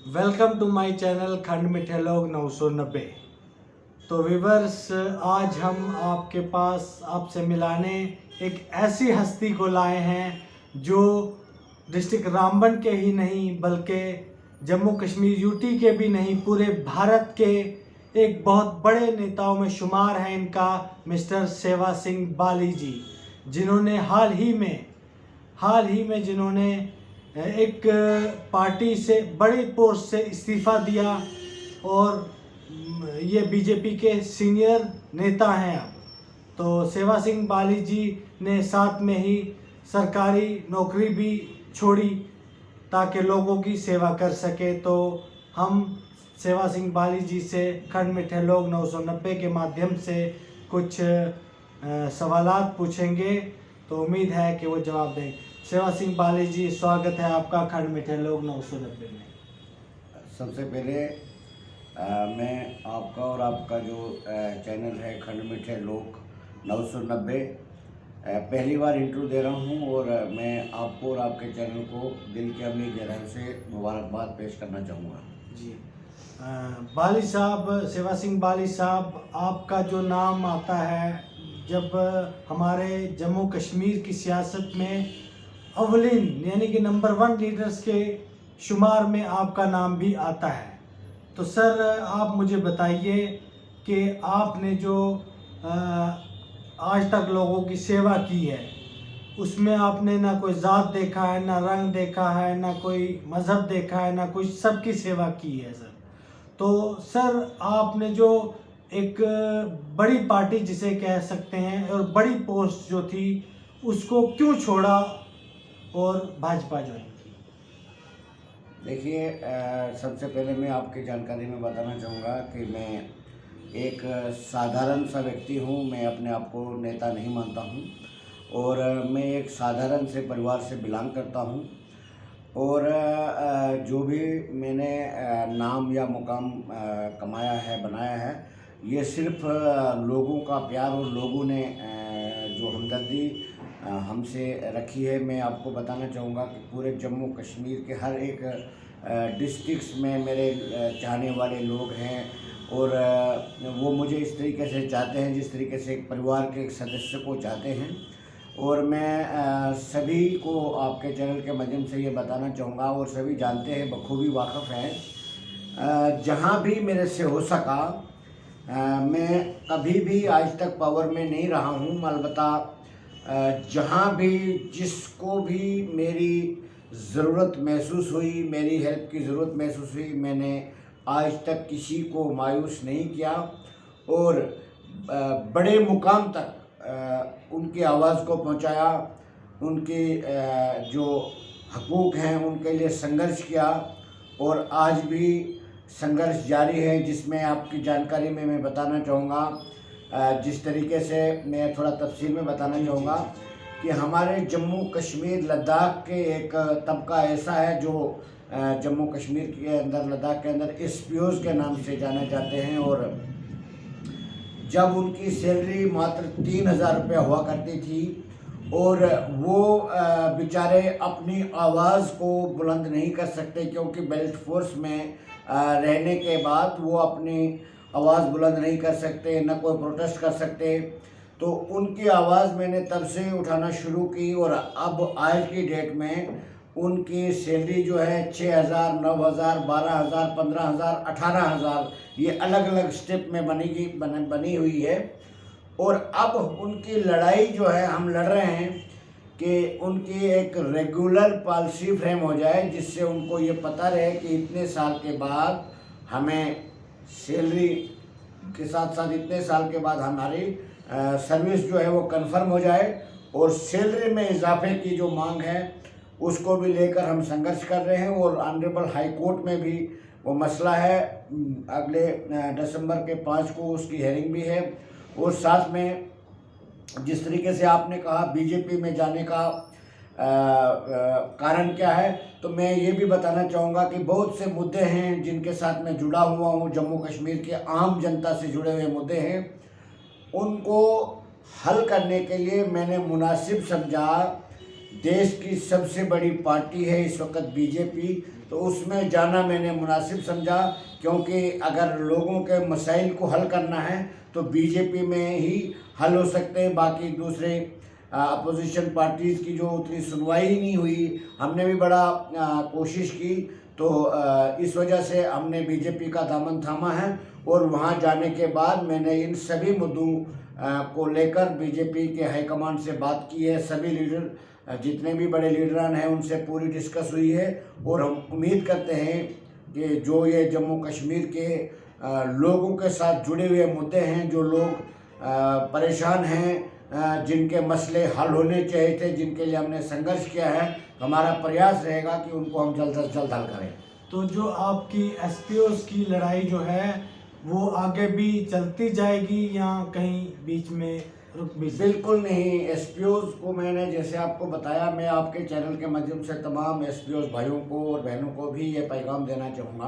Welcome to my channel खंड मिठे लोग 990। तो व्यूवर्स, आज हम आपके पास आपसे मिलाने एक ऐसी हस्ती को लाए हैं जो डिस्ट्रिक्ट रामबन के ही नहीं बल्कि जम्मू कश्मीर यूटी के भी नहीं, पूरे भारत के एक बहुत बड़े नेताओं में शुमार है। इनका मिस्टर सेवा सिंह बाली जी, जिन्होंने हाल ही में जिन्होंने एक पार्टी से बड़ी पोस्ट से इस्तीफ़ा दिया और ये बीजेपी के सीनियर नेता हैं अब। तो सेवा सिंह बाली जी ने साथ में ही सरकारी नौकरी भी छोड़ी ताकि लोगों की सेवा कर सके। तो हम सेवा सिंह बाली जी से खंड मिठे लोग 990 के माध्यम से कुछ सवालात पूछेंगे, तो उम्मीद है कि वो जवाब दें। सेवा सिंह बाली जी, स्वागत है आपका खंड मिठे लोग 990 में। सबसे पहले मैं आपका और आपका जो चैनल है खंड मिठे लोग 990 पहली बार इंटरव्यू दे रहा हूं और मैं आपको और आपके चैनल को दिल के अपनी गहराई से मुबारकबाद पेश करना चाहूँगा। जी, बाली साहब, सेवा सिंह बाली साहब, आपका जो नाम आता है जब हमारे जम्मू कश्मीर की सियासत में अव्वलीन यानी कि नंबर 1 लीडर्स के शुमार में आपका नाम भी आता है। तो सर, आप मुझे बताइए कि आपने जो आज तक लोगों की सेवा की है, उसमें आपने ना कोई ज़ात देखा है, ना रंग देखा है, ना कोई मज़हब देखा है, ना कोई, सबकी सेवा की है सर। तो सर, आपने जो एक बड़ी पार्टी जिसे कह सकते हैं और बड़ी पोस्ट जो थी, उसको क्यों छोड़ा और भाजपा ज्वाइन की? देखिए, सबसे पहले मैं आपकी जानकारी में बताना चाहूँगा कि मैं एक साधारण सा व्यक्ति हूँ। मैं अपने आप को नेता नहीं मानता हूँ और मैं एक साधारण से परिवार से बिलोंग करता हूँ। और जो भी मैंने नाम या मुकाम कमाया है, बनाया है, ये सिर्फ लोगों का प्यार और लोगों ने जो हमदर्दी हमसे रखी है। मैं आपको बताना चाहूँगा कि पूरे जम्मू कश्मीर के हर एक डिस्ट्रिक्ट्स में मेरे चाहने वाले लोग हैं और वो मुझे इस तरीके से चाहते हैं जिस तरीके से एक परिवार के एक सदस्य को चाहते हैं। और मैं सभी को आपके चैनल के माध्यम से ये बताना चाहूँगा, और सभी जानते हैं, बखूबी वाक़फ़ हैं, जहाँ भी मेरे से हो सका मैं कभी भी आज तक पावर में नहीं रहा हूँ। अलबत्ता जहाँ भी जिसको भी मेरी ज़रूरत महसूस हुई, मेरी हेल्प की ज़रूरत महसूस हुई, मैंने आज तक किसी को मायूस नहीं किया और बड़े मुकाम तक उनकी आवाज़ को पहुंचाया, उनके जो हकूक़ हैं उनके लिए संघर्ष किया और आज भी संघर्ष जारी है, जिसमें आपकी जानकारी में मैं बताना चाहूँगा। जिस तरीके से मैं थोड़ा तफसील में बताना चाहूँगा कि हमारे जम्मू कश्मीर लद्दाख के एक तबका ऐसा है जो जम्मू कश्मीर के अंदर, लद्दाख के अंदर एसपीओज़ के नाम से जाने जाते हैं। और जब उनकी सैलरी मात्र 3,000 रुपये हुआ करती थी और वो बेचारे अपनी आवाज़ को बुलंद नहीं कर सकते, क्योंकि बेल्ट फोर्स में रहने के बाद वो अपनी आवाज़ बुलंद नहीं कर सकते, न कोई प्रोटेस्ट कर सकते। तो उनकी आवाज़ मैंने तब से उठाना शुरू की और अब आज की डेट में उनकी सैलरी जो है 6,000, 9,000, 12,000, 15,000, 18,000, ये अलग अलग स्टेप में बनी हुई है। और अब उनकी लड़ाई जो है हम लड़ रहे हैं कि उनकी एक रेगुलर पॉलिसी फ्रेम हो जाए, जिससे उनको ये पता रहे कि इतने साल के बाद हमें सैलरी के साथ साथ इतने साल के बाद हमारी सर्विस जो है वो कंफर्म हो जाए। और सैलरी में इजाफे की जो मांग है उसको भी लेकर हम संघर्ष कर रहे हैं और ऑनरेबल हाई कोर्ट में भी वो मसला है। अगले दिसंबर के 5 को उसकी हेयरिंग भी है। और साथ में जिस तरीके से आपने कहा बीजेपी में जाने का कारण क्या है, तो मैं ये भी बताना चाहूँगा कि बहुत से मुद्दे हैं जिनके साथ मैं जुड़ा हुआ हूँ, जम्मू कश्मीर के आम जनता से जुड़े हुए मुद्दे हैं, उनको हल करने के लिए मैंने मुनासिब समझा। देश की सबसे बड़ी पार्टी है इस वक्त बीजेपी, तो उसमें जाना मैंने मुनासिब समझा, क्योंकि अगर लोगों के मसाइल को हल करना है तो बीजेपी में ही हल हो सकते हैं। बाकी दूसरे अपोजिशन पार्टीज़ की जो उतनी सुनवाई ही नहीं हुई, हमने भी बड़ा कोशिश की, तो इस वजह से हमने बीजेपी का दामन थामा है। और वहाँ जाने के बाद मैंने इन सभी मुद्दों को लेकर बीजेपी के हाईकमान से बात की है। सभी लीडर, जितने भी बड़े लीडरान हैं, उनसे पूरी डिस्कस हुई है। और हम उम्मीद करते हैं कि जो ये जम्मू कश्मीर के लोगों के साथ जुड़े हुए मुद्दे हैं, जो लोग परेशान हैं, जिनके मसले हल होने चाहिए थे, जिनके लिए हमने संघर्ष किया है, हमारा प्रयास रहेगा कि उनको हम जल्द से जल्द हल करें। तो जो आपकी एसपीओस की लड़ाई जो है वो आगे भी चलती जाएगी या कहीं बीच में रुक भी? बिल्कुल नहीं। एसपीओस को मैंने जैसे आपको बताया, मैं आपके चैनल के माध्यम से तमाम एसपीओस भाइयों को और बहनों को भी ये पैगाम देना चाहूँगा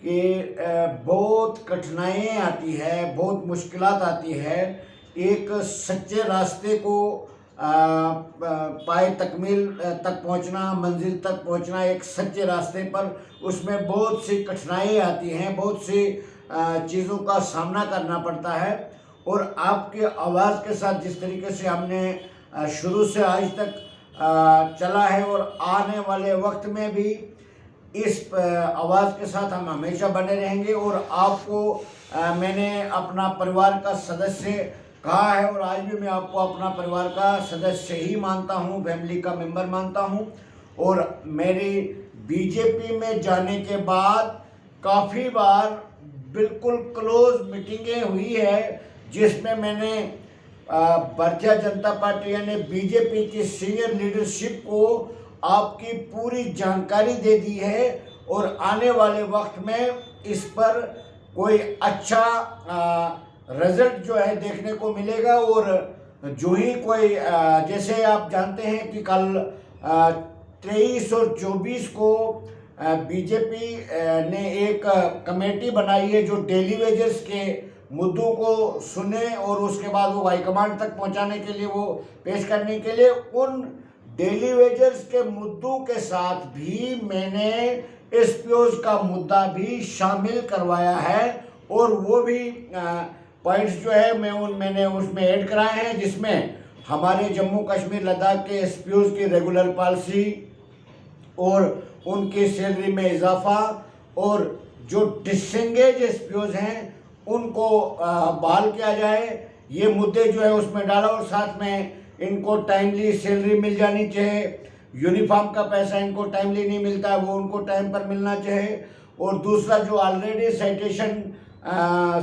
कि बहुत कठिनाइयाँ आती है, बहुत मुश्किलात आती है एक सच्चे रास्ते को पाए तकमील तक पहुंचना, मंजिल तक पहुंचना एक सच्चे रास्ते पर, उसमें बहुत सी कठिनाइयाँ आती हैं, बहुत सी चीज़ों का सामना करना पड़ता है। और आपके आवाज़ के साथ जिस तरीके से हमने शुरू से आज तक चला है और आने वाले वक्त में भी इस आवाज़ के साथ हम हमेशा बने रहेंगे। और आपको मैंने अपना परिवार का सदस्य कहा है और आज भी मैं आपको अपना परिवार का सदस्य ही मानता हूँ, फैमिली का मेंबर मानता हूँ। और मेरी बीजेपी में जाने के बाद काफ़ी बार बिल्कुल क्लोज मीटिंगें हुई है, जिसमें मैंने भारतीय जनता पार्टी यानी बीजेपी की सीनियर लीडरशिप को आपकी पूरी जानकारी दे दी है। और आने वाले वक्त में इस पर कोई अच्छा रिजल्ट जो है देखने को मिलेगा। और जो ही कोई जैसे आप जानते हैं कि कल 23 और 24 को बीजेपी ने एक कमेटी बनाई है जो डेली वेजेस के मुद्दों को सुने और उसके बाद वो हाईकमांड तक पहुंचाने के लिए, वो पेश करने के लिए, उन डेली वेजेस के मुद्दों के साथ भी मैंने एसपीओस का मुद्दा भी शामिल करवाया है। और वो भी पॉइंट्स जो है मैंने उसमें ऐड कराए हैं, जिसमें हमारे जम्मू कश्मीर लद्दाख के एसपीओस की रेगुलर पॉलिसी और उनकी सैलरी में इजाफा, और जो डिसएंगेज एसपीओस हैं उनको बहाल किया जाए, ये मुद्दे जो है उसमें डाला। और साथ में इनको टाइमली सैलरी मिल जानी चाहिए, यूनिफॉर्म का पैसा इनको टाइमली नहीं मिलता है, वो उनको टाइम पर मिलना चाहिए। और दूसरा, जो ऑलरेडी साइटेशन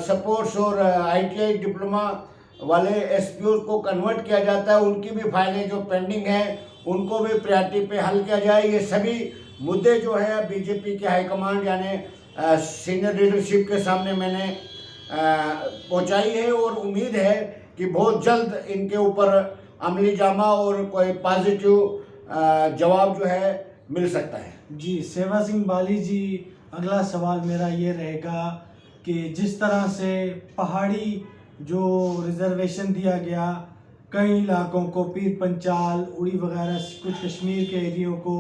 सपोर्ट्स और आईटीआई डिप्लोमा वाले एसपीओ को कन्वर्ट किया जाता है, उनकी भी फाइलें जो पेंडिंग है उनको भी प्रायोरिटी पे हल किया जाए। ये सभी मुद्दे जो है बीजेपी के हाईकमांड यानी सीनियर लीडरशिप के सामने मैंने पहुंचाई है। और उम्मीद है कि बहुत जल्द इनके ऊपर अमली जामा और कोई पॉजिटिव जवाब जो है मिल सकता है। जी सेवा सिंह बाली जी, अगला सवाल मेरा ये रहेगा कि जिस तरह से पहाड़ी जो रिजर्वेशन दिया गया कई इलाकों को, पीर पंचाल, उड़ी वगैरह कुछ कश्मीर के एरियो को,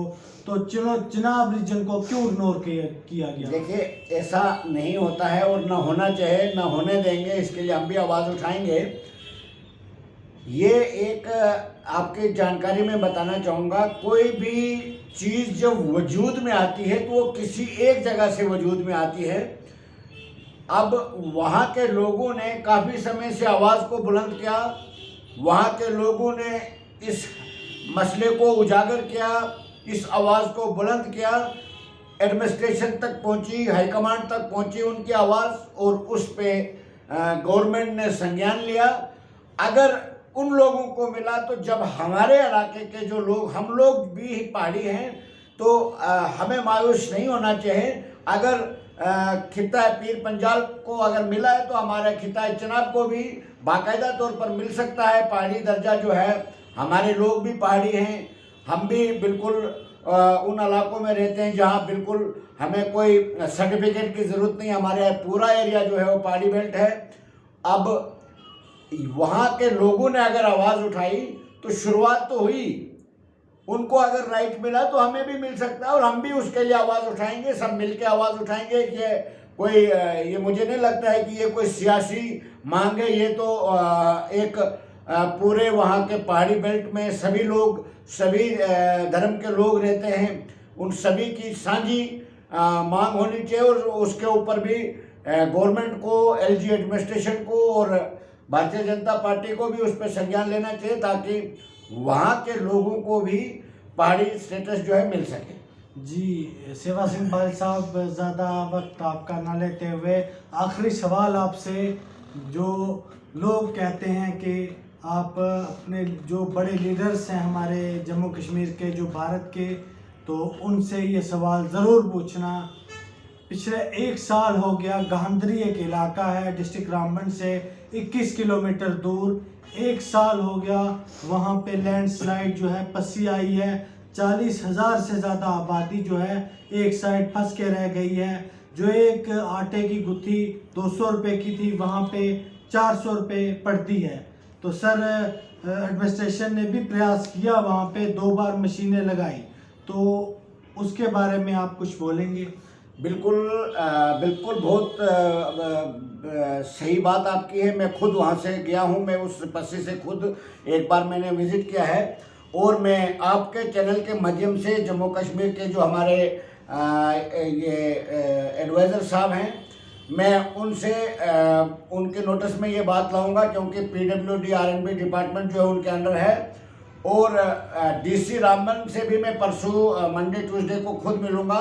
तो चिनाब रीजन को क्यों इग्नोर किया गया? देखिए, ऐसा नहीं होता है और ना होना चाहिए, ना होने देंगे, इसके लिए हम भी आवाज़ उठाएंगे। ये एक आपकी जानकारी में बताना चाहूँगा, कोई भी चीज़ जब वजूद में आती है तो वो किसी एक जगह से वजूद में आती है। अब वहाँ के लोगों ने काफ़ी समय से आवाज़ को बुलंद किया, वहाँ के लोगों ने इस मसले को उजागर किया, इस आवाज़ को बुलंद किया, एडमिनिस्ट्रेशन तक पहुँची, हाईकमांड तक पहुँची उनकी आवाज़, और उस पे गवर्नमेंट ने संज्ञान लिया। अगर उन लोगों को मिला तो जब हमारे इलाके के जो लोग, हम लोग भी पहाड़ी हैं, तो हमें मायूस नहीं होना चाहिए। अगर खिता पीर पंजाल को अगर मिला है तो हमारे खिता चिनाब को भी बाकायदा तौर पर मिल सकता है। पहाड़ी दर्जा जो है, हमारे लोग भी पहाड़ी हैं, हम भी बिल्कुल उन इलाकों में रहते हैं जहां बिल्कुल हमें कोई सर्टिफिकेट की ज़रूरत नहीं, हमारे पूरा एरिया जो है वो पहाड़ी बेल्ट है। अब वहाँ के लोगों ने अगर आवाज़ उठाई तो शुरुआत तो हुई, उनको अगर राइट मिला तो हमें भी मिल सकता है और हम भी उसके लिए आवाज़ उठाएंगे, सब मिलके आवाज़ उठाएंगे। कि कोई ये मुझे नहीं लगता है कि ये कोई सियासी मांग है, ये तो एक पूरे वहाँ के पहाड़ी बेल्ट में सभी लोग, सभी धर्म के लोग रहते हैं, उन सभी की साझी मांग होनी चाहिए। और उसके ऊपर भी गवर्नमेंट को, एलजी एडमिनिस्ट्रेशन को और भारतीय जनता पार्टी को भी उस पर संज्ञान लेना चाहिए, ताकि वहाँ के लोगों को भी पहाड़ी स्टेटस जो है मिल सके। जी सेवा सिंह बाली साहब, ज़्यादा वक्त आपका ना लेते हुए आखिरी सवाल आपसे। जो लोग कहते हैं कि आप अपने जो बड़े लीडर्स हैं हमारे जम्मू कश्मीर के, जो भारत के, तो उनसे ये सवाल ज़रूर पूछना। पिछले 1 साल हो गया, गांधरी एक इलाका है डिस्ट्रिक्ट रामबन से 21 किलोमीटर दूर, 1 साल हो गया वहाँ पे लैंडस्लाइड जो है पसी आई है। 40,000 से ज़्यादा आबादी जो है एक साइड फंस के रह गई है। जो एक आटे की गुत्थी 200 रुपये की थी, वहाँ पे 400 रुपये पड़ती है। तो सर एडमिनिस्ट्रेशन ने भी प्रयास किया, वहाँ पे 2 बार मशीनें लगाई, तो उसके बारे में आप कुछ बोलेंगे? बिल्कुल बिल्कुल, बहुत सही बात आपकी है। मैं खुद वहाँ से गया हूँ, मैं उस पस्सी से खुद एक बार मैंने विज़िट किया है। और मैं आपके चैनल के माध्यम से जम्मू कश्मीर के जो हमारे ये एडवाइज़र साहब हैं, मैं उनसे उनके नोटिस में ये बात लाऊंगा, क्योंकि PWD R&B डिपार्टमेंट जो है उनके अंडर है। और DC रामबन से भी मैं परसों मंडे ट्यूसडे को खुद मिलूँगा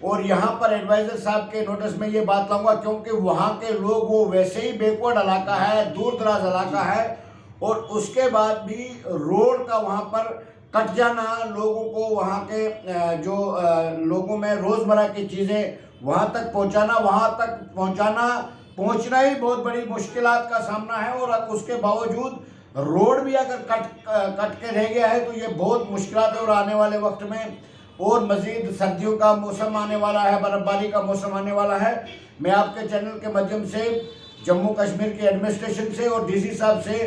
और यहाँ पर एडवाइज़र साहब के नोटिस में ये बात लाऊंगा, क्योंकि वहाँ के लोग, वो वैसे ही बैकवर्ड इलाका है, दूर दराज इलाका है, और उसके बाद भी रोड का वहाँ पर कट जाना, लोगों को वहाँ के जो लोगों में रोज़मर्रा की चीज़ें वहाँ तक पहुँचाना, पहुँचना ही बहुत बड़ी मुश्किलात का सामना है। और उसके बावजूद रोड भी अगर कट के रह गया है तो ये बहुत मुश्किलात है। और आने वाले वक्त में और मज़ीद सर्दियों का मौसम आने वाला है, बर्फ़बारी का मौसम आने वाला है। मैं आपके चैनल के माध्यम से जम्मू कश्मीर के एडमिनिस्ट्रेशन से और DC साहब से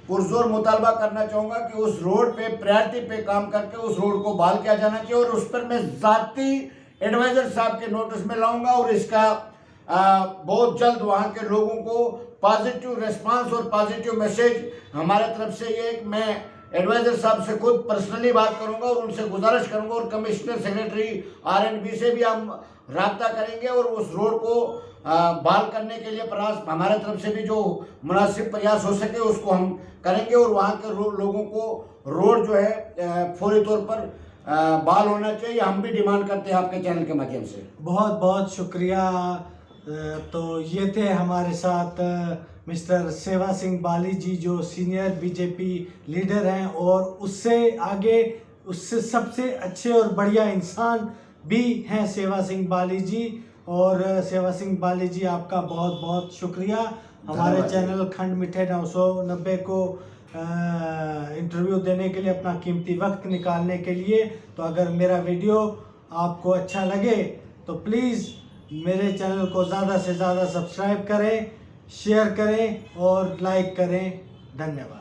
पुरजोर मुतालबा करना चाहूँगा कि उस रोड पे प्रायोरिटी पे काम करके उस रोड को बहाल किया जाना चाहिए। और उस पर मैं ज़ाती एडवाइज़र साहब के नोटिस में लाऊंगा और इसका बहुत जल्द वहाँ के लोगों को पॉजिटिव रिस्पांस और पॉजिटिव मैसेज हमारे तरफ से ये मैं एडवाइज़र साहब से खुद पर्सनली बात करूंगा और उनसे गुजारिश करूंगा। और कमिश्नर सेक्रेटरी R&B से भी हम राब्ता करेंगे और उस रोड को बहाल करने के लिए प्रयास, हमारे तरफ से भी जो मुनासिब प्रयास हो सके उसको हम करेंगे। और वहाँ के लोगों को रोड जो है फौरी तौर पर बहाल होना चाहिए, हम भी डिमांड करते हैं आपके चैनल के माध्यम से। बहुत बहुत शुक्रिया। तो ये थे हमारे साथ मिस्टर सेवा सिंह बाली जी, जो सीनियर BJP लीडर हैं और उससे आगे, उससे सबसे अच्छे और बढ़िया इंसान भी हैं सेवा सिंह बाली जी। और सेवा सिंह बाली जी, आपका बहुत बहुत शुक्रिया हमारे चैनल खंड मिठे 990 को इंटरव्यू देने के लिए, अपना कीमती वक्त निकालने के लिए। तो अगर मेरा वीडियो आपको अच्छा लगे तो प्लीज़ मेरे चैनल को ज़्यादा से ज़्यादा सब्सक्राइब करें, शेयर करें और लाइक करें। धन्यवाद।